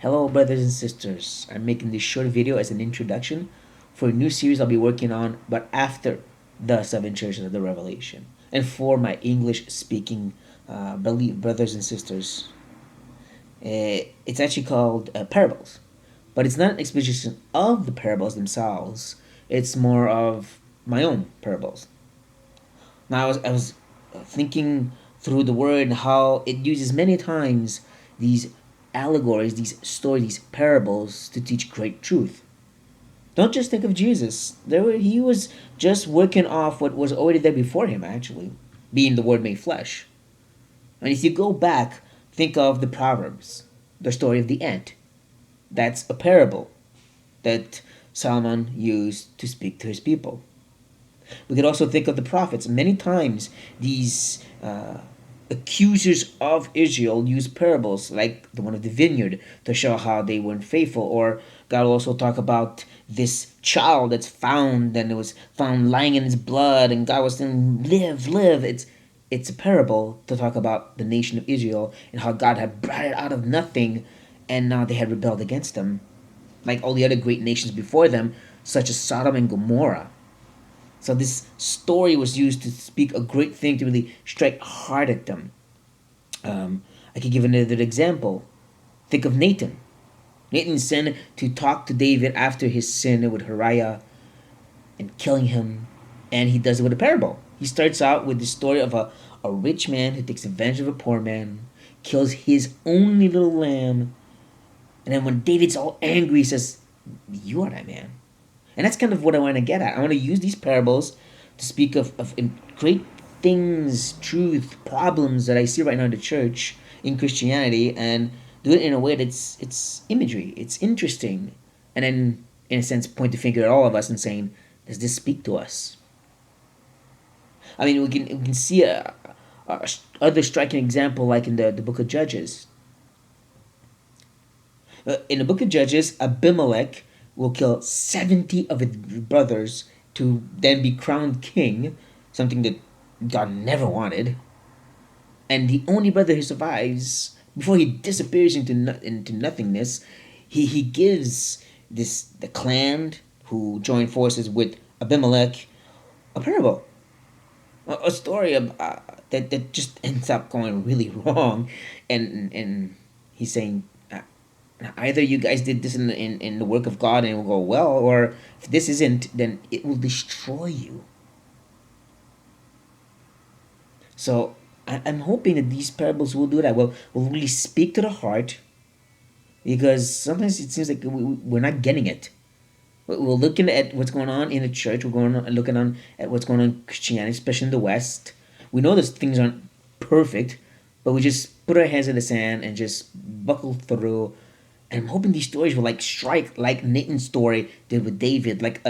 Hello, brothers and sisters. I'm making this short video as an introduction for a new series I'll be working on, but after the seven churches of the Revelation, and for my English speaking brothers and sisters. It's actually called parables, but it's not an exposition of the parables themselves, it's more of my own parables. Now, I was thinking through the word and how it uses many times these allegories, these stories, these parables to teach great truth. Don't just think of Jesus. He was just working off what was already there before him, actually, being the Word made flesh. And if you go back, think of the Proverbs, the story of the ant. That's a parable that Solomon used to speak to his people. We could also think of the prophets. Many times, these accusers of Israel use parables like the one of the vineyard to show how they weren't faithful. Or God will also talk about this child that's found and it was found lying in his blood, and God was saying, "Live, live." It's a parable to talk about the nation of Israel and how God had brought it out of nothing, and now they had rebelled against Him, like all the other great nations before them, such as Sodom and Gomorrah. So this story was used to speak a great thing to really strike hard at them. I could give another example. Think of Nathan. Nathan sent to talk to David after his sin with Uriah and killing him, and he does it with a parable. He starts out with the story of a rich man who takes advantage of a poor man, kills his only little lamb, and then when David's all angry, he says, "You are that man." And that's kind of what I want to get at. I want to use these parables to speak of great things, truth, problems that I see right now in the church, in Christianity, and do it in a way that's it's imagery, it's interesting, and then in a sense point the finger at all of us and saying, does this speak to us? I mean, we can see a other striking example like in the book of Judges. In the book of Judges, Abimelech will kill 70 of his brothers to then be crowned king, something that God never wanted. And the only brother who survives, before he disappears into nothingness, he gives the clan who joined forces with Abimelech a parable, a story that just ends up going really wrong, and he's saying, either you guys did this in the work of God and it will go well, or if this isn't, then it will destroy you. So I'm hoping that these parables will do that. Will really speak to the heart, because sometimes it seems like we're not getting it. We're looking at what's going on in the church. We're going on looking on at what's going on in Christianity, especially in the West. We know those things aren't perfect, but we just put our hands in the sand and just buckle through. And I'm hoping these stories will like strike like Nathan's story did with David, like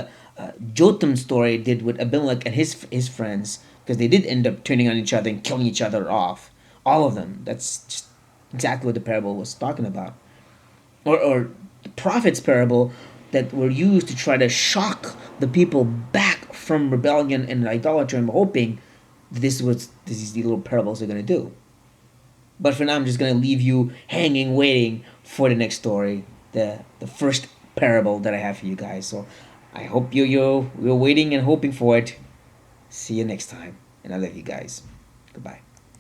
Jotham's story did with Abimelech and his friends, because they did end up turning on each other and killing each other off. All of them. That's just exactly what the parable was talking about. Or the prophet's parable that were used to try to shock the people back from rebellion and idolatry. I'm hoping that this is what these little parables are going to do. But for now, I'm just going to leave you hanging, waiting for the next story, the first parable that I have for you guys. So I hope you're waiting and hoping for it. See you next time, and I love you guys. Goodbye.